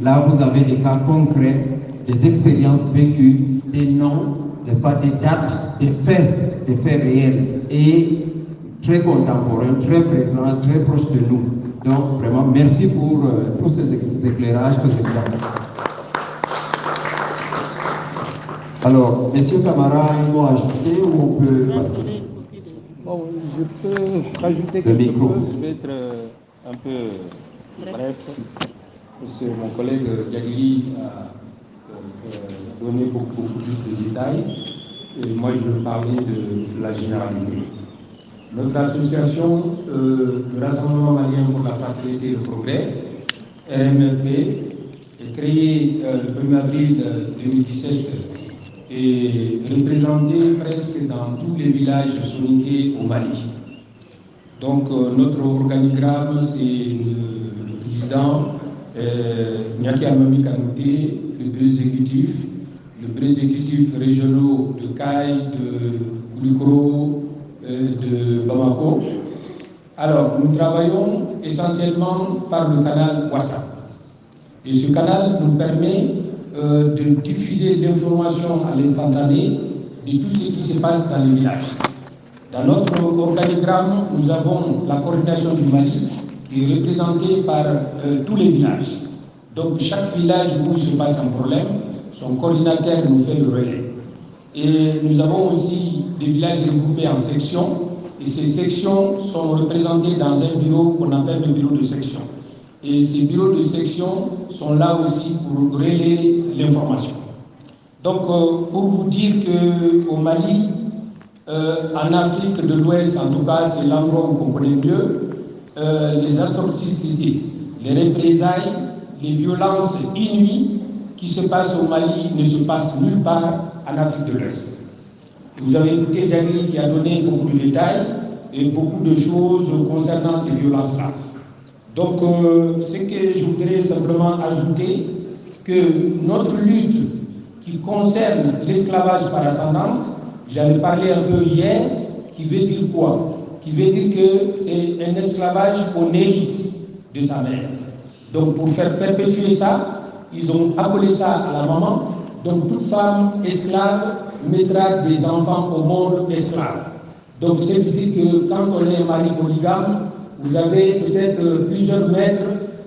Là, vous avez des cas concrets, des expériences vécues, des noms, n'est-ce pas, des dates, des faits réels et très contemporains, très présents, très proches de nous. Donc, vraiment, merci pour tous ces éclairages que je vous ai. Alors, messieurs Camara, un mot à ajouter ou on peut passer? Bon, je peux rajouter quelque chose, je vais être un peu bref, parce que mon collègue Diagili a donné beaucoup plus de détails, et moi je vais parler de la généralité. Notre association, le Rassemblement malien pour la fraternité et le progrès, RMLP, est créée le 1er avril 2017 et représentée presque dans tous les villages soninké au Mali. Donc notre organigramme, c'est le président Nyaki Amami Kanouté, le bureau exécutif régionaux de Caille, de Goulikoro, de Bamako. Alors, nous travaillons essentiellement par le canal WhatsApp. Et ce canal nous permet de diffuser l'information à l'instantané de tout ce qui se passe dans les villages. Dans notre organigramme, nous avons la coordination du Mali qui est représentée par tous les villages. Donc, chaque village où il se passe un problème, son coordinateur nous fait le relais. Et nous avons aussi des villages regroupés en sections, et ces sections sont représentées dans un bureau qu'on appelle le bureau de section. Et ces bureaux de section sont là aussi pour relayer l'information. Donc, pour vous dire qu'au Mali, en Afrique de l'Ouest, en tout cas, c'est l'endroit où on connaît mieux, les atrocités, les représailles, les violences inouïes qui se passent au Mali ne se passent nulle part en Afrique de l'Ouest. Vous avez écouté Dagui qui a donné beaucoup de détails et beaucoup de choses concernant ces violences-là. Donc, ce que je voudrais simplement ajouter, que notre lutte qui concerne l'esclavage par ascendance, j'avais parlé un peu hier, qui veut dire quoi? Qui veut dire que c'est un esclavage qu'on hérite de sa mère. Donc, pour faire perpétuer ça, ils ont appelé ça à la maman. Donc, toute femme esclave mettra des enfants au monde esclaves. Donc, c'est dire que quand on est un mari polygame, vous avez peut-être plusieurs maîtres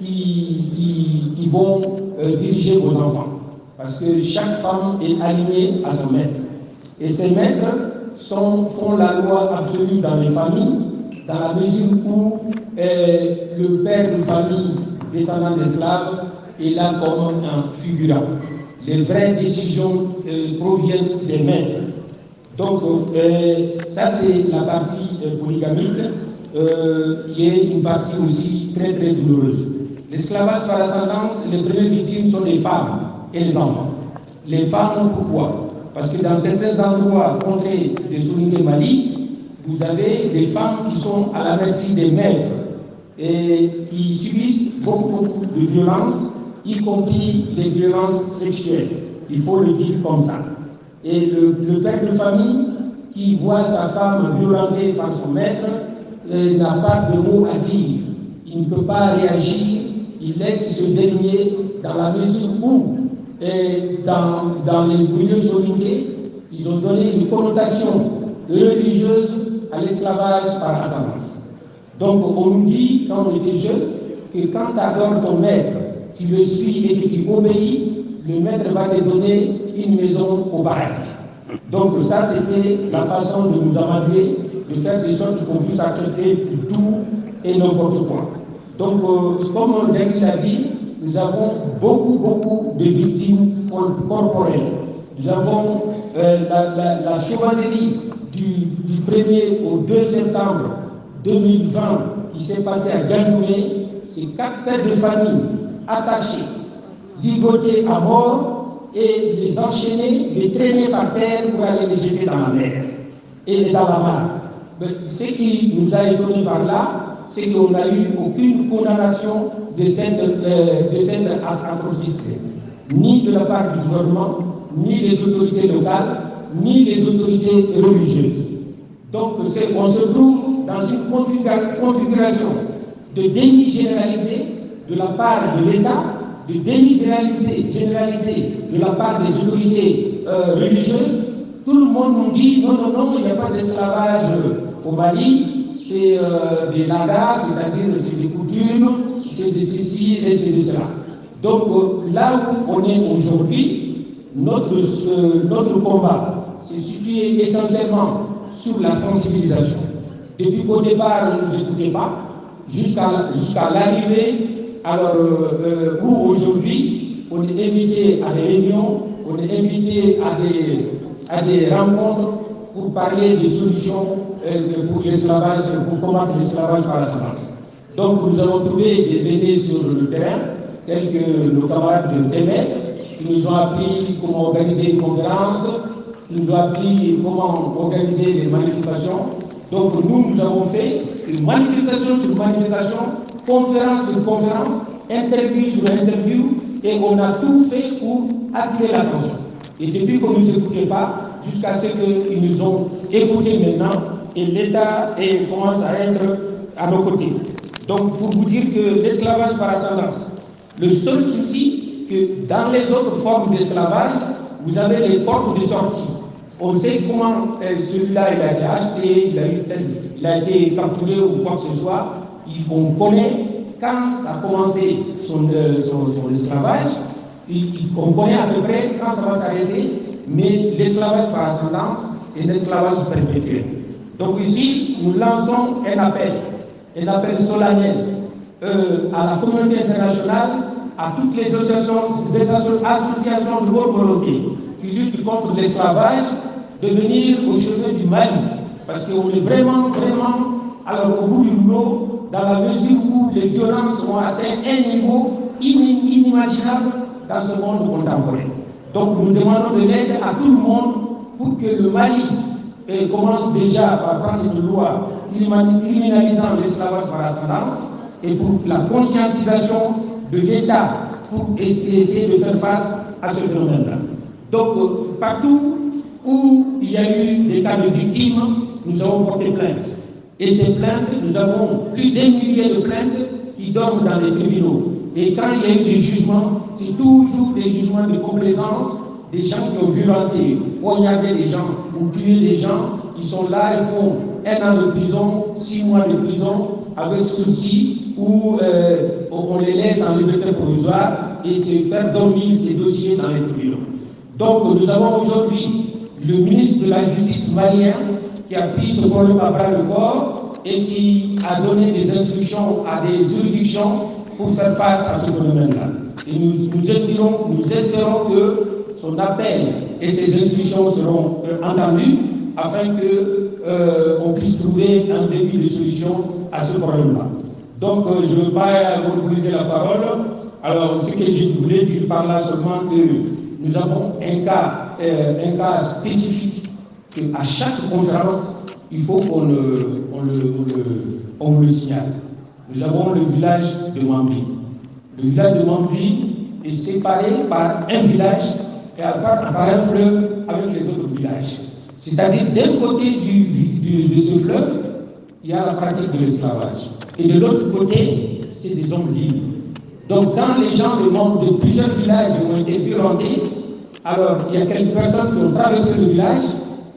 qui vont diriger vos enfants. Parce que chaque femme est alignée à son maître. Et ces maîtres font la loi absolue dans les familles, dans la mesure où le père de famille descendant d'esclaves est là comme un figurant. Les vraies décisions proviennent des maîtres. Donc, ça c'est la partie polygamique, qui est une partie aussi très très douloureuse. L'esclavage par ascendance, les premières victimes sont les femmes et les enfants. Les femmes, pourquoi? Parce que dans certains endroits, contrées de Soninké Mali, vous avez des femmes qui sont à la merci des maîtres et qui subissent beaucoup de violences, y compris les violences sexuelles. Il faut le dire comme ça. Et le père de famille qui voit sa femme violentée par son maître n'a pas de mots à dire. Il ne peut pas réagir, il laisse ce dernier dans la mesure où, dans les milieux soninké, ils ont donné une connotation religieuse à l'esclavage par ascendance. Donc on nous dit, quand on était jeune, que quand tu adores ton maître, tu le suis et que tu obéis, le maître va te donner une maison au paradis. Donc ça, c'était la façon de nous amadouer, de faire des sortes qu'on puisse accepter tout et n'importe quoi. Donc, comme Dagui l'a dit, nous avons beaucoup de victimes corporelles. Nous avons la sauvagerie du 1er au 2 septembre 2020 qui s'est passé à Gandoumé. C'est 4 pères de famille attachés, ligotés à mort et les enchaîner, les traîner par terre pour aller les jeter dans la mer et dans la mare. Ce qui nous a étonnés par là, c'est qu'on n'a eu aucune condamnation de cette atrocité, ni de la part du gouvernement, ni des autorités locales, ni des autorités religieuses. Donc on se trouve dans une configuration de déni généralisé de la part de l'État, de généraliser de la part des autorités religieuses, tout le monde nous dit non, il n'y a pas d'esclavage au Mali, c'est des lagas, c'est-à-dire c'est des coutumes, c'est de ceci et c'est de cela. Donc là où on est aujourd'hui, notre combat s'est situé essentiellement sur la sensibilisation. Depuis qu'au départ, on ne nous écoutait pas, jusqu'à l'arrivée, alors où aujourd'hui, on est invité à des réunions, on est invité à des rencontres pour parler des solutions pour l'esclavage, pour combattre l'esclavage par ascendance. Donc nous avons trouvé des aînés sur le terrain, tels que nos camarades de Témé, qui nous ont appris comment organiser une conférence, qui nous ont appris comment organiser des manifestations. Donc nous avons fait une manifestation sur manifestation, conférence sur conférence, interview sur interview, et on a tout fait pour attirer l'attention. Et depuis qu'on ne nous écoutait pas, jusqu'à ce qu'ils nous ont écoutés maintenant, et l'État commence à être à nos côtés. Donc pour vous dire que l'esclavage par ascendance, le seul souci que dans les autres formes d'esclavage, vous avez les portes de sortie. On sait comment celui-là il a été acheté, il a été capturé ou quoi que ce soit. On connaît quand ça a commencé son esclavage, on connaît à peu près quand ça va s'arrêter, mais l'esclavage par ascendance, c'est l'esclavage perpétuel. Donc ici, nous lançons un appel solennel à la communauté internationale, à toutes les associations de bonne volonté qui luttent contre l'esclavage, de venir au chevet du Mali, parce qu'on est vraiment alors, au bout du rouleau, dans la mesure où les violences ont atteint un niveau inimaginable dans ce monde contemporain. Donc nous demandons de l'aide à tout le monde pour que le Mali commence déjà par prendre une loi criminalisant l'esclavage par ascendance et pour la conscientisation de l'État pour essayer de faire face à ce phénomène-là. Donc partout où il y a eu des cas de victimes, nous avons porté plainte. Et ces plaintes, nous avons plus d'un millier de plaintes qui dorment dans les tribunaux. Et quand il y a eu des jugements, c'est toujours des jugements de complaisance, des gens qui ont violenté, poignardé des gens ou tué des gens. Ils sont là, ils font 1 an de prison, 6 mois de prison, avec souci, où on les laisse en liberté provisoire et se faire dormir ces dossiers dans les tribunaux. Donc nous avons aujourd'hui le ministre de la Justice malien qui a pris ce problème à bras le corps et qui a donné des instructions à des juridictions pour faire face à ce phénomène-là. Et nous espérons que son appel et ses instructions seront entendues afin qu'on puisse trouver un début de solution à ce problème-là. Donc je ne veux pas monopoliser la parole. Alors ce que je voulais dire par là seulement que nous avons un cas spécifique qu'à chaque conférence, il faut qu'on vous le signale. Nous avons le village de Mambri. Le village de Mambri est séparé par un village et par un fleuve avec les autres villages. C'est-à-dire, d'un côté de ce fleuve, il y a la pratique de l'esclavage. Et de l'autre côté, c'est des hommes libres. Donc, quand les gens de plusieurs villages ont été violentés, alors il y a quelques personnes qui ont traversé le village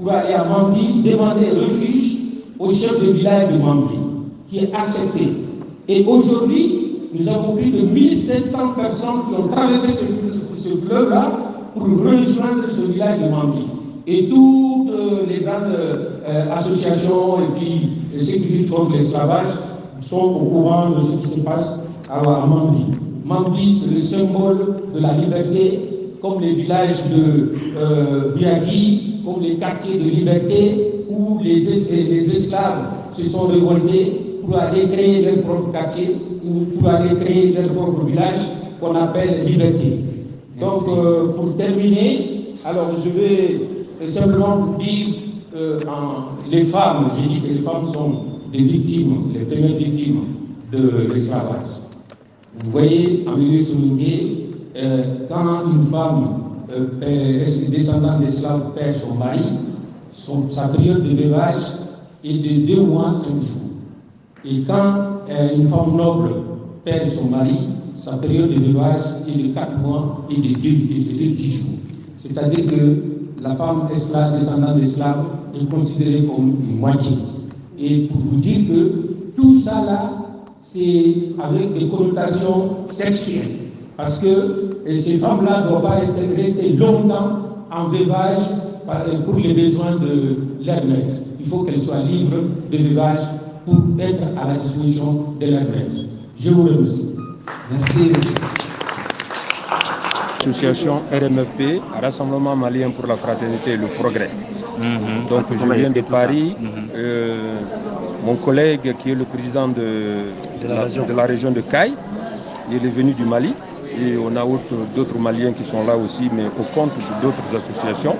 pour aller à Mambri demander refuge au chef de village de Mambri, qui est accepté. Et aujourd'hui, nous avons plus de 1700 personnes qui ont traversé ce fleuve-là pour rejoindre ce village de Mambri. Et toutes les grandes associations et puis ceux qui luttent contre l'esclavage sont au courant de ce qui se passe à Mambri. Mambri, c'est le symbole de la liberté, comme les villages de Biagui, comme les quartiers de liberté, où les esclaves se sont révoltés pour aller créer leur propre quartier ou pour aller créer leur propre village qu'on appelle liberté. Donc, pour terminer, alors je vais simplement vous dire les femmes, j'ai dit que les femmes sont les victimes, les premières victimes de l'esclavage. Vous voyez, en milieu souligné, quand une femme descendante d'esclaves perd son mari, sa période de veuvage est de 2 mois, 5 jours. Et quand une femme noble perd son mari, sa période de veuvage est de 4 mois et de 10 jours. C'est-à-dire que la femme esclave, descendante d'esclaves, est considérée comme une moitié. Et pour vous dire que tout ça là, c'est avec des connotations sexuelles. Parce que ces femmes-là ne doivent pas rester longtemps en veuvage pour les besoins de leur maître. Il faut qu'elles soient libres de veuvage pour être à la disposition de leur maître. Je vous remercie. Merci. Association RMFP, Rassemblement malien pour la fraternité et le progrès. Donc je viens de Paris. Mon collègue qui est le président de la région de Caille, il est venu du Mali. Et on a d'autres Maliens qui sont là aussi, mais au compte d'autres associations.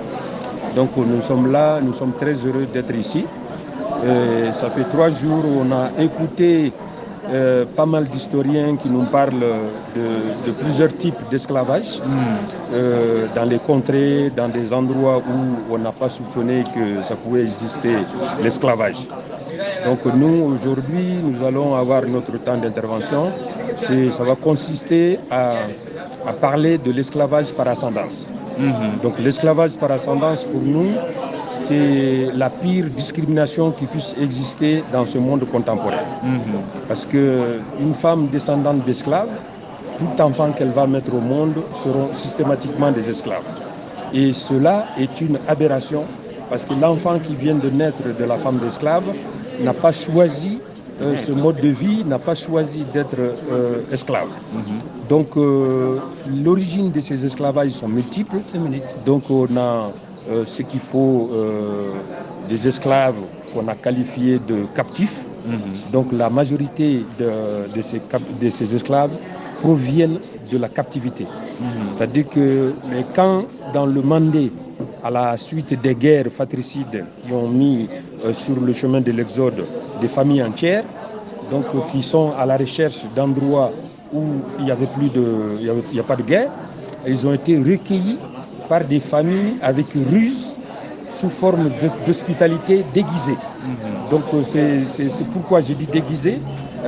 Donc nous sommes là, nous sommes très heureux d'être ici. Ça fait 3 jours où on a écouté pas mal d'historiens qui nous parlent de plusieurs types d'esclavage dans les contrées, dans des endroits où on n'a pas soupçonné que ça pouvait exister l'esclavage. Donc nous, aujourd'hui, nous allons avoir notre temps d'intervention. Ça va consister à parler de l'esclavage par ascendance. Donc l'esclavage par ascendance, pour nous, c'est la pire discrimination qui puisse exister dans ce monde contemporain. Parce qu'une femme descendante d'esclaves, tout enfant qu'elle va mettre au monde seront systématiquement des esclaves. Et cela est une aberration, parce que l'enfant qui vient de naître de la femme d'esclave n'a pas choisi ce mode de vie, n'a pas choisi d'être esclave. Donc l'origine de ces esclavages sont multiples. Donc on a ce qu'il faut des esclaves qu'on a qualifiés de captifs. Donc la majorité de ces esclaves proviennent de la captivité. C'est-à-dire que quand dans le Mandé, à la suite des guerres fratricides qui ont mis sur le chemin de l'exode des familles entières, donc qui sont à la recherche d'endroits où il n'y a pas de guerre, et ils ont été recueillis par des familles avec ruse sous forme d'hospitalité déguisée. Donc c'est pourquoi je dis déguisée.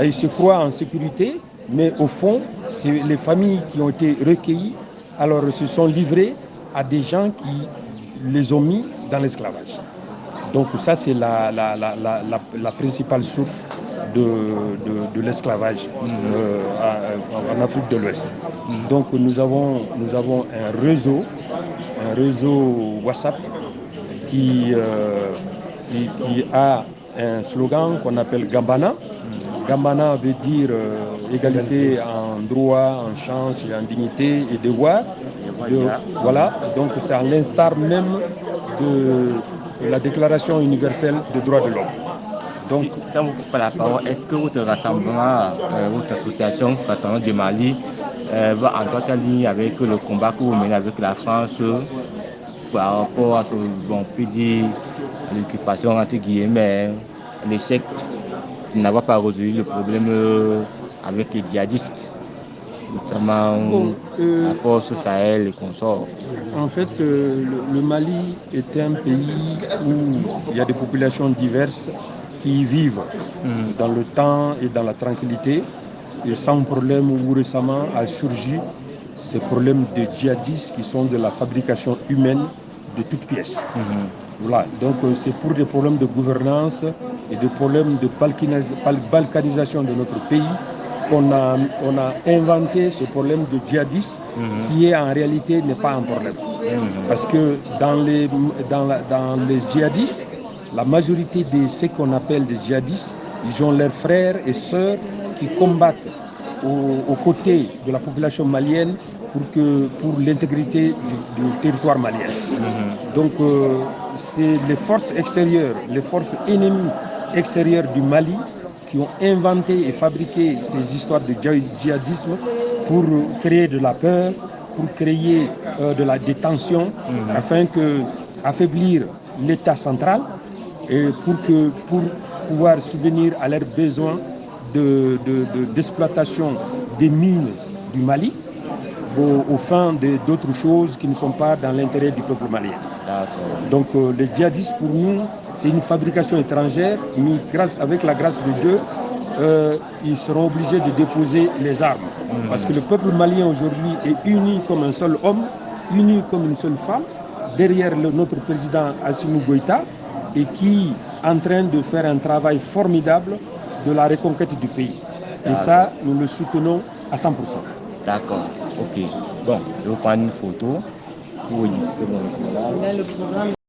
Ils se croient en sécurité, mais au fond, c'est les familles qui ont été recueillies, alors se sont livrées à des gens qui les ont mis dans l'esclavage. Donc ça, c'est la principale source de l'esclavage en Afrique de l'Ouest. Donc nous avons un réseau WhatsApp qui a un slogan qu'on appelle Gambana. Gambana veut dire égalité en droit, en chance, en dignité et devoir. Voilà, donc c'est à l'instar même de la Déclaration universelle des droits de l'homme. Donc, si vous coupez la parole, est-ce que votre rassemblement, votre association, Rassemblement du Mali, va en droite ligne avec le combat que vous menez avec la France par rapport à ce, bon, on peut dire, l'occupation entre guillemets, l'échec n'avoir pas résolu le problème avec les djihadistes, notamment la force Sahel et consorts. En fait, le Mali est un pays où il y a des populations diverses qui y vivent dans le temps et dans la tranquillité, et sans problème où récemment a surgi ces problèmes de djihadistes qui sont de la fabrication humaine de toutes pièces. Voilà. Donc c'est pour des problèmes de gouvernance et des problèmes de balkanisation de notre pays qu'on a inventé ce problème de djihadistes qui en réalité n'est pas un problème. Parce que dans les djihadistes, la majorité de ce qu'on appelle des djihadistes, ils ont leurs frères et sœurs qui combattent aux côtés de la population malienne pour l'intégrité du territoire malien. Donc c'est les forces extérieures, les forces ennemies extérieures du Mali qui ont inventé et fabriqué ces histoires de djihadisme pour créer de la peur, pour créer de la détention, afin affaiblir l'État central et pour pouvoir subvenir à leurs besoins d'exploitation des mines du Mali au fin d'autres choses qui ne sont pas dans l'intérêt du peuple malien. Donc les djihadistes pour nous c'est une fabrication étrangère, mais avec la grâce de Dieu, ils seront obligés de déposer les armes. Parce que le peuple malien aujourd'hui est uni comme un seul homme, uni comme une seule femme, derrière notre président Assimi Goïta, et qui est en train de faire un travail formidable de la reconquête du pays. Et ça, nous le soutenons à 100%. D'accord, ok. Bon, je vais prendre une photo pour illustrer mon éclairage. Le programme